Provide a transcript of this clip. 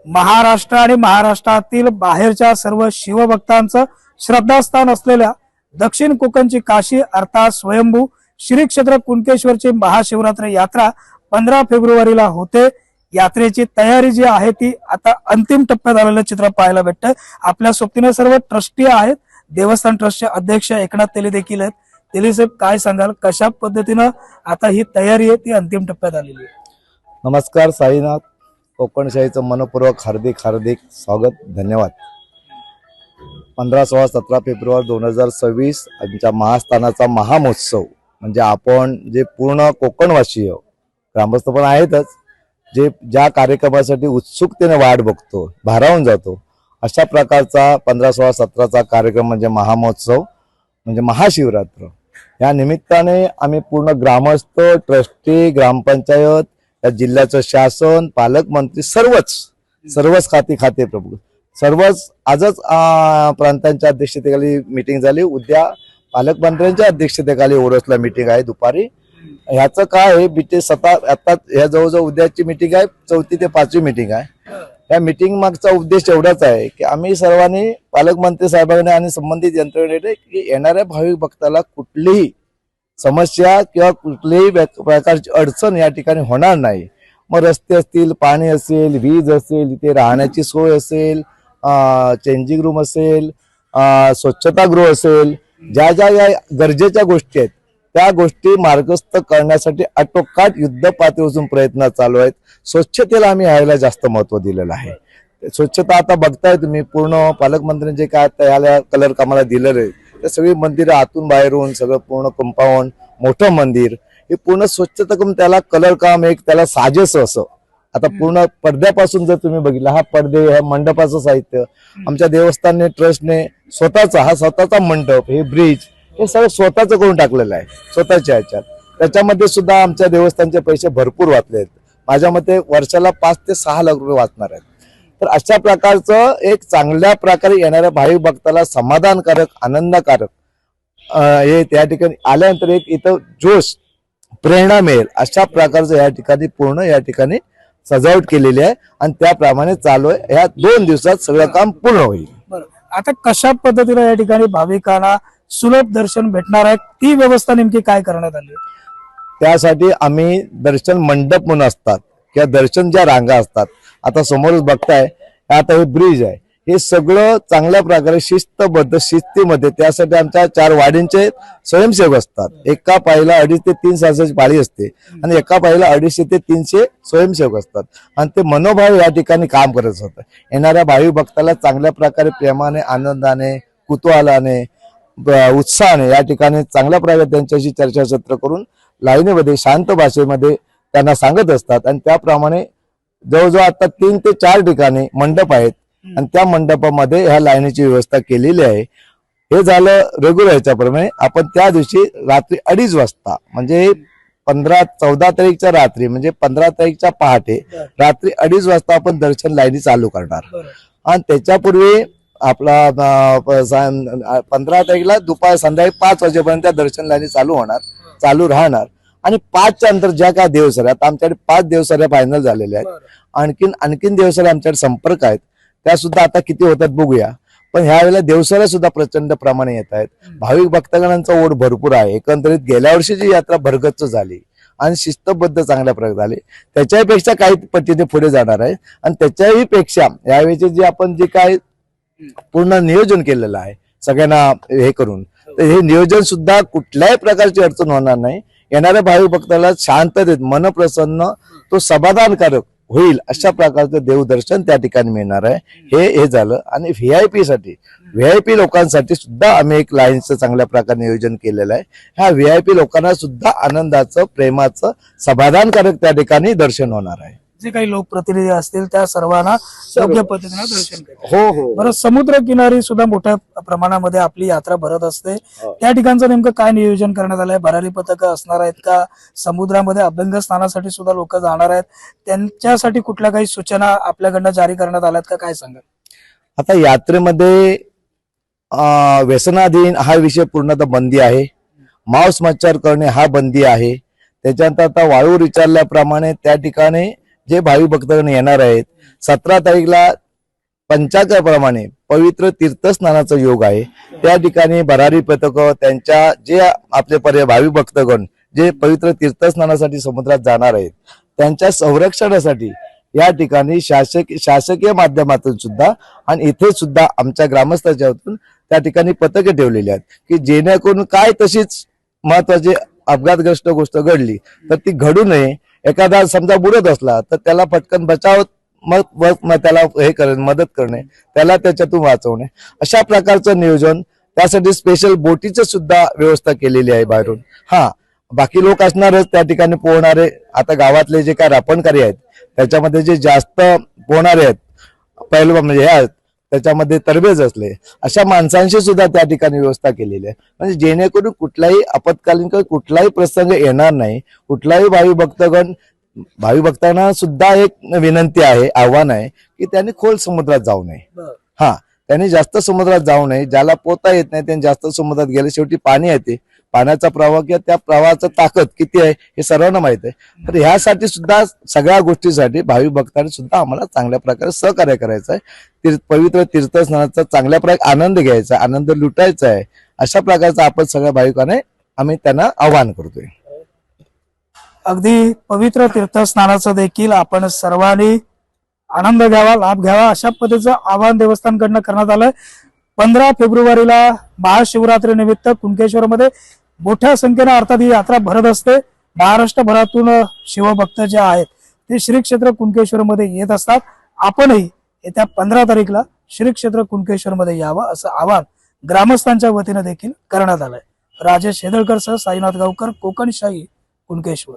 महाराष्ट्र आणि महाराष्ट्रातील बाहेरच्या सर्व शिवभक्तांचं श्रद्धास्थान असलेल्या दक्षिण कोकणची काशी अर्थात स्वयंभू श्री क्षेत्र कुणकेश्वरची महाशिवरात्री यात्रा 15 फेब्रुवारीला होते। यात्रेची तयारी जी आहे ती आता अंतिम टप्प्यात आलेलं चित्र पाहायला भेटतं। आपल्या सोबतीने सर्व ट्रस्टी आहेत, देवस्थान ट्रस्टचे अध्यक्ष एकनाथ तेली देखील आहेत। तेली साहेब, काय सांगाल, कशा पद्धतीनं आता ही तयारी आहे ती अंतिम टप्प्यात आलेली आहे? नमस्कार साईनाथ, कोकणशाहीचं मनपूर्वक हार्दिक स्वागत, धन्यवाद। 15, 16, 17 फेब्रुवारी 2026 आमच्या महास्थानाचा महामहोत्सव म्हणजे आपण जे पूर्ण कोकणवासी ग्रामस्थ पण आहेतच, जे ज्या कार्यक्रमासाठी उत्सुकतेने वाट बघतो, भारावून जातो, अशा प्रकारचा 15, 16, 17चा कार्यक्रम म्हणजे महामहोत्सव म्हणजे महाशिवरात्र। या निमित्ताने आम्ही पूर्ण ग्रामस्थ, ट्रस्टी, ग्रामपंचायत, या जिल्ह्याचं शासन, पालकमंत्री सर्वच खाते प्रमुख सर्वच आजच प्रांतांच्या अध्यक्षतेखाली मीटिंग झाली। उद्या पालकमंत्र्यांच्या अध्यक्षतेखाली ओरोसला मीटिंग आहे दुपारी। ह्याचं काय आहे, आता ह्या जवळजवळ उद्याची मीटिंग आहे, 4थी ते 5वी मीटिंग आहे। या मीटिंग मागचा उद्देश एवढाच आहे की आम्ही सर्वांनी, पालकमंत्री साहेबांनी आणि संबंधित यंत्रणेने, की येणाऱ्या भाविक भक्ताला कुठलीही समस्या किंवा कुठलीही प्रकारची अडचण या ठिकाणी होणार नाही। मग रस्ते असतील, पाणी असेल, वीज असेल, इथे राहण्याची सोय असेल, चेंजिंग रूम असेल, स्वच्छतागृह असेल, ज्या या गरजेच्या गोष्टी आहेत त्या गोष्टी मार्गस्थ करण्यासाठी आटोकाट युद्ध पातळीवरून प्रयत्न चालू आहेत। स्वच्छतेला आम्ही यायला जास्त महत्व दिलेलं आहे। स्वच्छता आता बघताय तुम्ही, पूर्ण पालकमंत्र्यांचे काय याला कलर कामाला दिलेलं आहे, ते सगळी मंदिरं आतून बाहेरून सगळं पूर्ण कंपाऊंड, मोठं मंदिर हे पूर्ण स्वच्छता करून त्याला कलर काम, एक त्याला साजेस असं आता पूर्ण पडद्यापासून जर तुम्ही बघितलं, हा पडदे, हे मंडपाचं साहित्य आमच्या देवस्थानने, ट्रस्टने स्वतःचा मंडप, हे ब्रिज, हे सगळं स्वतःच करून टाकलेलं आहे स्वतःच्या ह्याच्यात। त्याच्यामध्ये सुद्धा आमच्या देवस्थानचे पैसे भरपूर वाचले आहेत। माझ्या मते वर्षाला 5 ते 6 लाख रुपये वाचणार आहेत। तर अशा प्रकारचं एक चांगल्या प्रकारे येणाऱ्या भाविक भक्ताला समाधानकारक, आनंदकारक हे त्या ठिकाणी आल्यानंतर एक इथं जोश, प्रेरणा मिळेल अशा प्रकारचं या ठिकाणी पूर्ण या ठिकाणी सजावट केलेली आहे आणि त्याप्रमाणे चालू आहे। ह्या 2 दिवसात सगळं काम पूर्ण होईल। बरं, आता कशा पद्धतीने या ठिकाणी भाविकांना सुलभ दर्शन भेटणार आहे, ती व्यवस्था नेमकी काय करण्यात आली? त्यासाठी आम्ही दर्शन मंडप म्हणून असतात किंवा दर्शन ज्या रांगा असतात, आता समोरच बघताय, आता हे ब्रिज आहे, हे सगळं चांगल्या प्रकारे शिस्तीमध्ये, त्यासाठी आमच्या 4 वाडींचे स्वयंसेवक असतात। एका पाळीला 2.5 ते 3 तासाची पाळी असते आणि एका पाळीला 250 ते 300 स्वयंसेवक असतात आणि ते मनोभाव या ठिकाणी काम करत असतात। येणाऱ्या भाविक भक्ताला चांगल्या प्रकारे प्रेमाने, आनंदाने, कुतूहलाने, उत्साहाने या ठिकाणी चांगल्या प्रकारे त्यांच्याशी चर्चासत्र करून लाईनीमध्ये शांत भाषेमध्ये त्यांना सांगत असतात आणि त्याप्रमाणे जवळजवळ आता 3 ते 4 ठिकाणी मंडप आहेत आणि त्या मंडपामध्ये ह्या लाईनीची व्यवस्था केलेली आहे। हे झालं रेग्युलर ह्याच्याप्रमाणे। आपण त्या दिवशी रात्री 2:30 वाजता म्हणजे 14 तारीखच्या रात्री म्हणजे 15 तारीखच्या पहाटे रात्री 2:30 वाजता आपण दर्शन लाईनी चालू करणार आणि त्याच्यापूर्वी आपला 15 तारीखला संध्याकाळी 5 वाजेपर्यंत दर्शन लाईनी चालू राहणार आणि 5च्या नंतर ज्या काय देवसऱ्या, आता आमच्याकडे 5 देवसऱ्या फायनल झालेल्या आहेत। आणखीन देवसऱ्या आमच्याकडे संपर्क आहेत, त्या सुद्धा आता किती होतात बघूया। पण ह्या वेळेला देवसऱ्या सुद्धा प्रचंड प्रमाणे येत आहेत। भाविक भक्तगणांचा ओढ भरपूर आहे। एकंदरीत गेल्या वर्षीची यात्रा भरगच्च झाली आणि शिस्तबद्ध चांगल्या प्रकारे झाली, त्याच्यापेक्षा काही पटीने पुढे जाणार आहे आणि त्याच्याही पेक्षा यावेळेचे जे आपण जे काय पूर्ण नियोजन केलेलं आहे सगळ्यांना हे करून, तर हे नियोजन सुद्धा कुठल्याही प्रकारची अडचण होणार नाही। येणाऱ्या भाविक भक्ताला शांततेत, मन प्रसन्न, तो समाधानकारक होईल अशा प्रकारचं देवदर्शन त्या ठिकाणी मिळणार आहे। हे झालं आणि व्हीआयपी लोकांसाठी सुद्धा आम्ही एक लाईनचं चांगल्या प्रकारे नियोजन केलेलं आहे। ह्या व्हीआयपी लोकांना सुद्धा आनंदाचं, प्रेमाचं, समाधानकारक त्या ठिकाणी दर्शन होणार आहे। जे काही लोकप्रतिनिधी असतील त्या सर्वांना योग्य पद्धतीने दर्शन करतात। हो। बरं, समुद्र किनारी सुद्धा मोठ्या प्रमाणामध्ये आपली यात्रा भरत असते, त्या ठिकाणचं नेमकं काय नियोजन करण्यात आलंय? भरारी पथकं असणार आहेत का? समुद्रामध्ये अभ्यंग स्नानासाठी सुद्धा लोक जाणार आहेत, त्यांच्यासाठी कुठल्या काही सूचना आपल्याकडनं जारी करण्यात आल्यात का, काय सांगाल? आता यात्रेमध्ये व्यसनाधीन हा विषय पूर्णतः बंदी आहे। मांस मच्छर करणे हा बंदी आहे। त्याच्यानंतर आता वाळूवर विचारल्याप्रमाणे त्या ठिकाणी जे भाविक भक्तगण येणार आहेत, 17 तारीखला पंचांगाप्रमाणे पवित्र तीर्थस्नानाचा योग आहे. त्या ठिकाणी भरारी पथक त्यांच्या जे आपले भाविक भक्तगण जे पवित्र तीर्थस्नानासाठी समुद्रात जाणार आहेत त्यांच्या संरक्षणासाठी या ठिकाणी शासकीय माध्यमातून सुद्धा आणि इथे सुद्धा आमच्या ग्रामस्थांच्या वतीतून त्या ठिकाणी पथके ठेवलेली आहेत की जेणेकरून काय तशीच महत्वाची अपघातग्रस्त गोष्ट घडली तर ती घडू नये. एखादा समजा बुडत असला तर त्याला पटकन बचाव मग त्याला हे करणे, मदत करणे, त्याला त्याच्यातून वाचवणे, अशा प्रकारचं नियोजन त्यासाठी स्पेशल बोटीचं सुद्धा व्यवस्था केलेली आहे बाहेरून. हा, बाकी लोक असणारच त्या ठिकाणी पोहणारे. आता गावातले जे काय रापणकारी आहेत त्याच्यामध्ये जे जास्त पोहणारे आहेत, पहिलं म्हणजे हे आहेत त्याच्यामध्ये तरबेज असले अशा माणसांशी सुद्धा त्या ठिकाणी व्यवस्था केलेली आहे. म्हणजे जेणेकरून कुठलाही आपत्कालीन कुठलाही प्रसंग येणार नाही. कुठलाही भावी भक्तांना सुद्धा एक विनंती आहे, आव्हान आहे की त्यांनी खोल समुद्रात जाऊ नये. हा, त्यांनी जास्त समुद्रात जाऊ नये. ज्याला पोहता येत नाही त्यांनी जास्त समुद्रात गेले. शेवटी पाणी येते, पाण्याचा प्रवाह किंवा त्या प्रवाहाचा ताकद किती आहे हे सर्वांना माहित आहे. तर ह्यासाठी सुद्धा सगळ्या गोष्टीसाठी भाविक भक्तांनी सुद्धा आम्हाला चांगल्या प्रकारे सहकार्य करायचं आहे. पवित्र तीर्थस्नानाचा चांगल्या प्रकारे आनंद घ्यायचा, आनंद लुटायचा आहे. अशा प्रकारचा आपण सगळ्या भाविकांना आम्ही त्यांना आवाहन करतोय. अगदी पवित्र तीर्थस्नानाचं देखील आपण सर्वांनी आनंद घ्यावा, लाभ घ्यावा अशा पद्धतीचं आवाहन देवस्थानकडनं करण्यात आलंय. 15 फेब्रुवारीला महाशिवरात्री निमित्त कुणकेश्वरमध्ये मोठ्या संख्येने अर्थात ही यात्रा भरत असते. महाराष्ट्रभरातून शिवभक्त जे आहेत ते श्री क्षेत्र कुणकेश्वरमध्ये येत असतात. आपणही येत्या 15 तारीखला श्री क्षेत्र कुणकेश्वरमध्ये यावं असं आवाहन ग्रामस्थांच्या वतीने देखील करण्यात आलंय. राजेश हेदळकर सह साईनाथ गावकर, कोकणशाही, कुणकेश्वर.